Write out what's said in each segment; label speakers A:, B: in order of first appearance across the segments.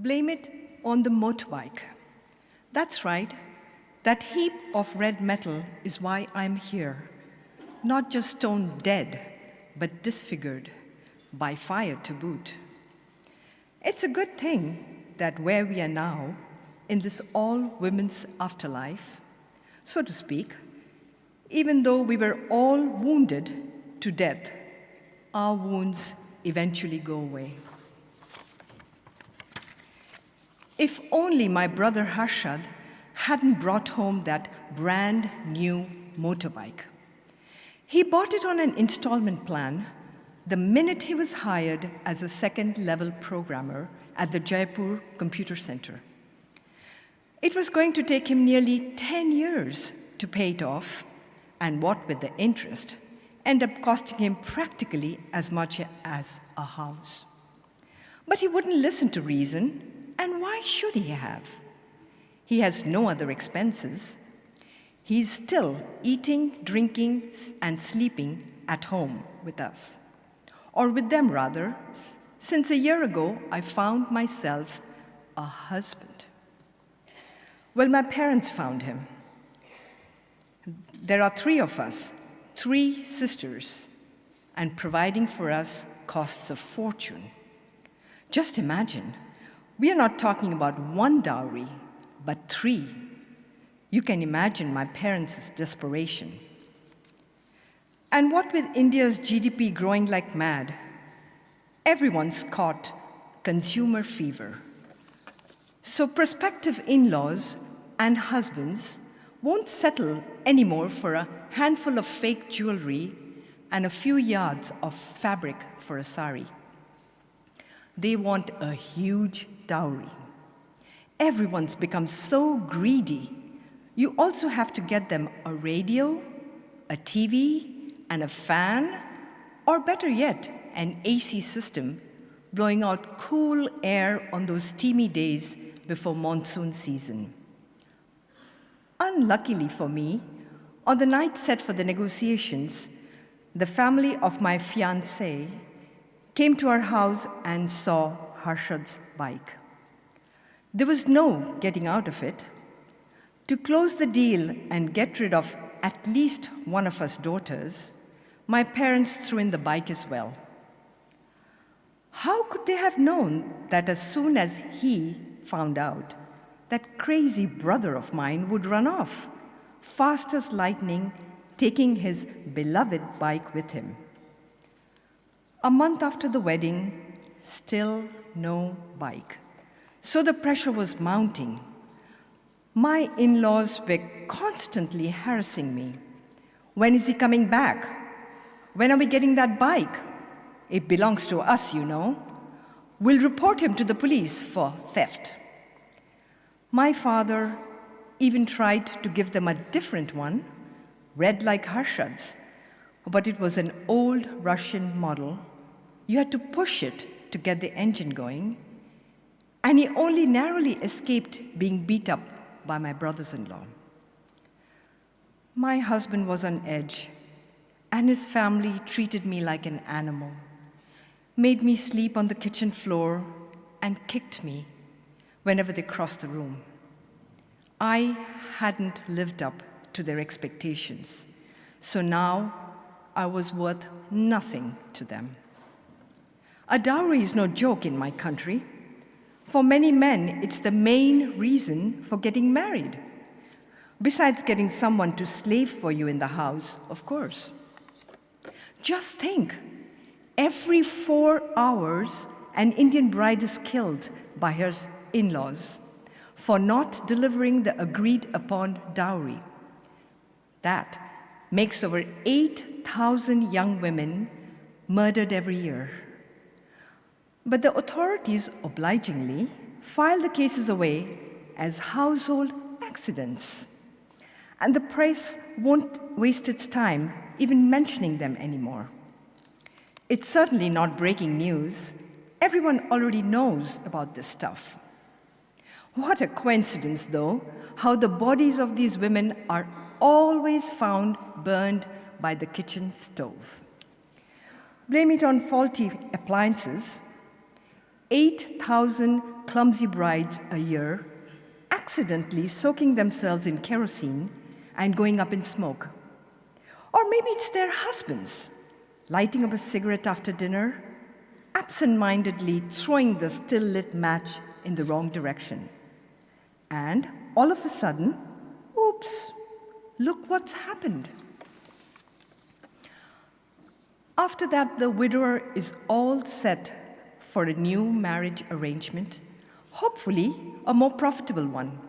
A: Blame it on the motorbike. That's right. That heap of red metal is why I'm here. Not just stone dead, but disfigured, by fire to boot. It's a good thing that where we are now, in this all-women's afterlife, so to speak, even though we were all wounded to death, our wounds eventually go away. If only my brother Harshad hadn't brought home that brand new motorbike. He bought it on an installment plan the minute he was hired as a second-level programmer at the Jaipur Computer Center. It was going to take him nearly 10 years to pay it off, and what with the interest, end up costing him practically as much as a house. But he wouldn't listen to reason, and why should he have? He has no other expenses. He's still eating, drinking, and sleeping at home with us. Or with them, rather, since a year ago, I found myself a husband. Well, my parents found him. There are 3 of us, 3 sisters, and providing for us costs a fortune. Just imagine, we are not talking about 1 dowry, but 3. You can imagine my parents' desperation. And what with India's GDP growing like mad, everyone's caught consumer fever. So prospective in-laws and husbands won't settle anymore for a handful of fake jewelry and a few yards of fabric for a sari. They want a huge dowry. Everyone's become so greedy. You also have to get them a radio, a TV, and a fan, or better yet, an AC system, blowing out cool air on those steamy days before monsoon season. Unluckily for me, on the night set for the negotiations, the family of my fiancé came to our house and saw Harshad's bike. There was no getting out of it. To close the deal and get rid of at least one of us daughters, my parents threw in the bike as well. How could they have known that as soon as he found out, that crazy brother of mine would run off, fast as lightning, taking his beloved bike with him? A month after the wedding, still no bike. So the pressure was mounting. My in-laws were constantly harassing me. When is he coming back? When are we getting that bike? It belongs to us, you know. We'll report him to the police for theft. My father even tried to give them a different one, red like Harshad's, but it was an old Russian model. You had to push it to get the engine going, and he only narrowly escaped being beat up by my brothers-in-law. My husband was on edge, and his family treated me like an animal, made me sleep on the kitchen floor, and kicked me whenever they crossed the room. I hadn't lived up to their expectations, so now I was worth nothing to them. A dowry is no joke in my country. For many men, it's the main reason for getting married, besides getting someone to slave for you in the house, of course. Just think, every 4 hours, an Indian bride is killed by her in-laws for not delivering the agreed-upon dowry. That makes over 8,000 young women murdered every year. But the authorities obligingly file the cases away as household accidents. And the press won't waste its time even mentioning them anymore. It's certainly not breaking news. Everyone already knows about this stuff. What a coincidence, though, how the bodies of these women are always found burned by the kitchen stove. Blame it on faulty appliances. 8,000 clumsy brides a year accidentally soaking themselves in kerosene and going up in smoke. Or maybe it's their husbands lighting up a cigarette after dinner, absent-mindedly throwing the still-lit match in the wrong direction. And all of a sudden, oops, look what's happened. After that, the widower is all set for a new marriage arrangement, hopefully a more profitable one.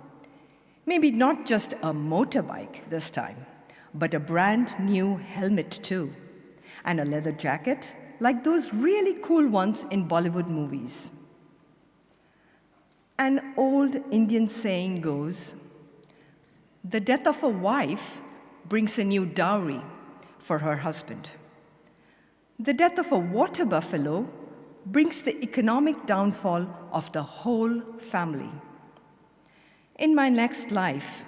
A: Maybe not just a motorbike this time, but a brand new helmet too, and a leather jacket like those really cool ones in Bollywood movies. An old Indian saying goes, the death of a wife brings a new dowry for her husband. The death of a water buffalo brings the economic downfall of the whole family. In my next life,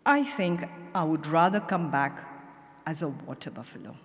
A: I think I would rather come back as a water buffalo.